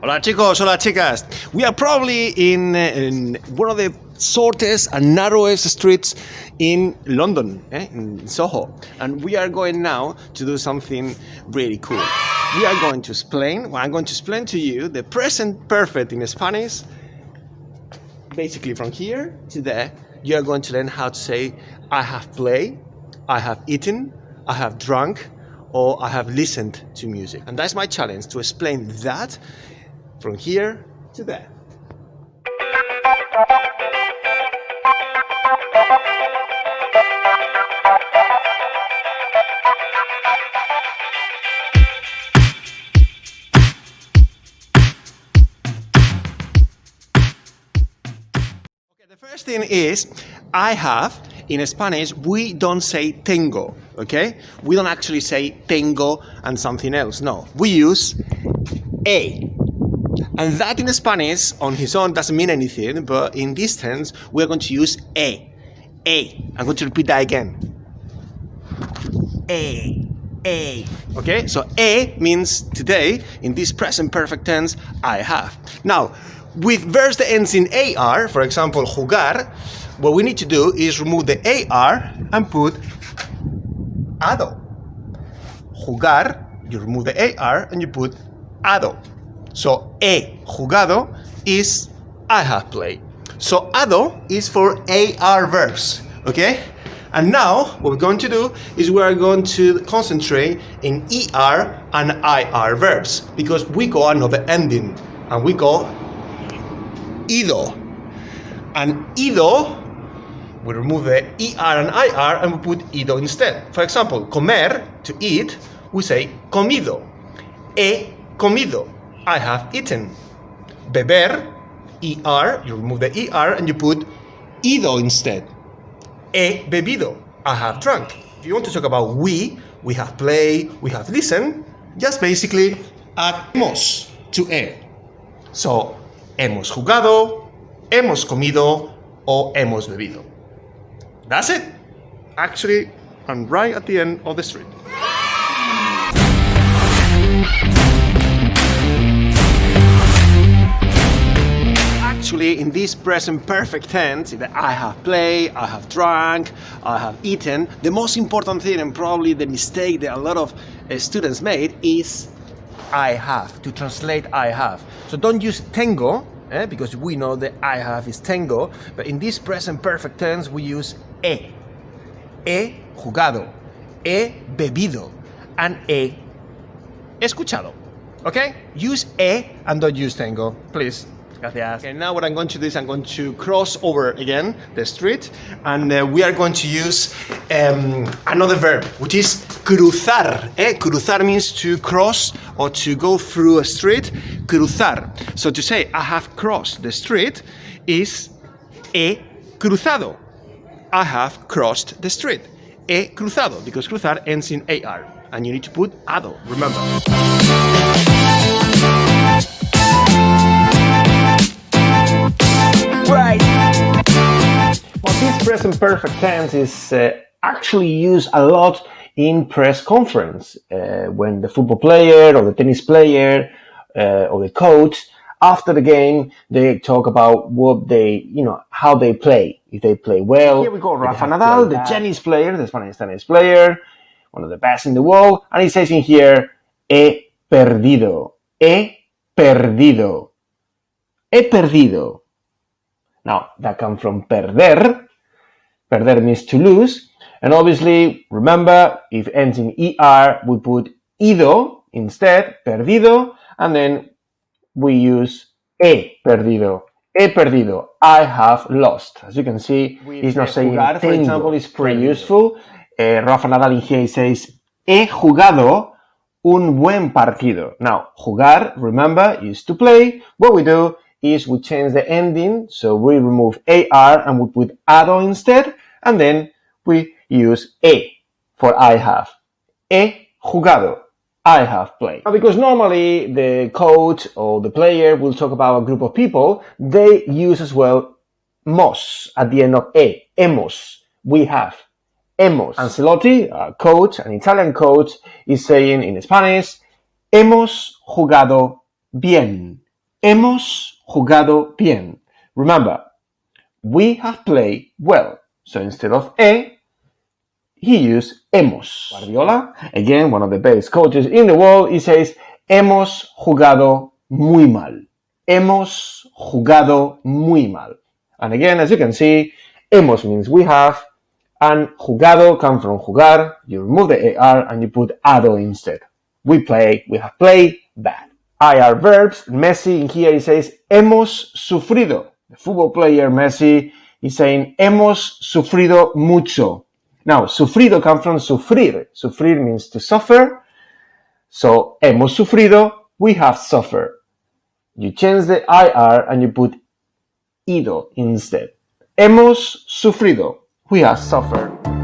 Hola chicos, hola chicas. We are probably in one of the shortest and narrowest streets in London, in Soho. And we are going now to do something really cool. We are going to explain, I'm going to explain to you the present perfect in Spanish. Basically from here to there, you are going to learn how to say I have played, I have eaten, I have drunk, or I have listened to music. And that's my challenge, to explain that from here to there. Okay, the first thing is I have. In Spanish, we don't say tengo, okay? We don't actually say tengo and something else, no. We use a. And that in Spanish, on his own, doesn't mean anything, but in this tense, we're going to use a. A. I'm going to repeat that again. A. A. Okay? So a means today, in this present perfect tense, I have. Now, with verbs that ends in AR, for example, jugar, what we need to do is remove the AR and put ado. Jugar, you remove the AR and you put ado. So, he jugado is I have played. So, ado is for AR verbs, okay? And now, what we're going to do is we are going to concentrate in ER and IR verbs because we go another ending and we go ido. And ido, we remove the ER and IR and we put ido instead. For example, comer, to eat, we say comido. He comido. I have eaten. Beber, ER, you remove the ER and you put ido instead. He bebido, I have drunk. If you want to talk about we have played, we have listened, just basically add hemos to e. So, hemos jugado, hemos comido, o hemos bebido. That's it. Actually, I'm right at the end of the street. Actually, in this present perfect tense, that I have played, I have drunk, I have eaten, the most important thing and probably the mistake that a lot of students made is I have, to translate I have. So don't use tengo, because we know that I have is tengo, but in this present perfect tense we use he. He jugado, he bebido, and he escuchado. Okay? Use he and don't use tengo, please. Gracias. Okay, now what I'm going to do is I'm going to cross over again the street and we are going to use another verb, which is cruzar. Cruzar means to cross or to go through a street. Cruzar. So to say I have crossed the street is he cruzado. I have crossed the street. He cruzado, because cruzar ends in AR. And you need to put ado, remember. Right. Well, this present perfect tense is actually used a lot in press conference when the football player or the tennis player or the coach, after the game, they talk about what they, how they play. If they play well. Here we go, Rafa Nadal, the tennis player, the Spanish tennis player, one of the best in the world, and he says in here, he perdido, he perdido, he perdido. Now, that comes from perder. Perder means to lose. And obviously, remember, if it ends in ER, we put ido instead, perdido, and then we use he perdido. He perdido. I have lost. As you can see, he's not saying jugar, for example, is pretty useful. Rafa Nadal in here says, he jugado un buen partido. Now, jugar, remember, is to play. What we do is we change the ending, so we remove AR and we put ado instead, and then we use he for I have. He jugado, I have played. Now, because normally the coach or the player will talk about a group of people, they use as well mos at the end of e, hemos, we have. Hemos. Ancelotti, a coach, an Italian coach, is saying in Spanish, hemos jugado bien. Hemos jugado bien. Remember, we have played well. So instead of he used hemos. Guardiola, again, one of the best coaches in the world, he says, hemos jugado muy mal. Hemos jugado muy mal. And again, as you can see, hemos means we have, and jugado comes from jugar. You remove the AR and you put ado instead. We have played bad. IR verbs, Messi in here he says, hemos sufrido. The football player Messi is saying, hemos sufrido mucho. Now, sufrido comes from sufrir. Sufrir means to suffer. So, hemos sufrido, we have suffered. You change the IR and you put ido instead. Hemos sufrido, we have suffered.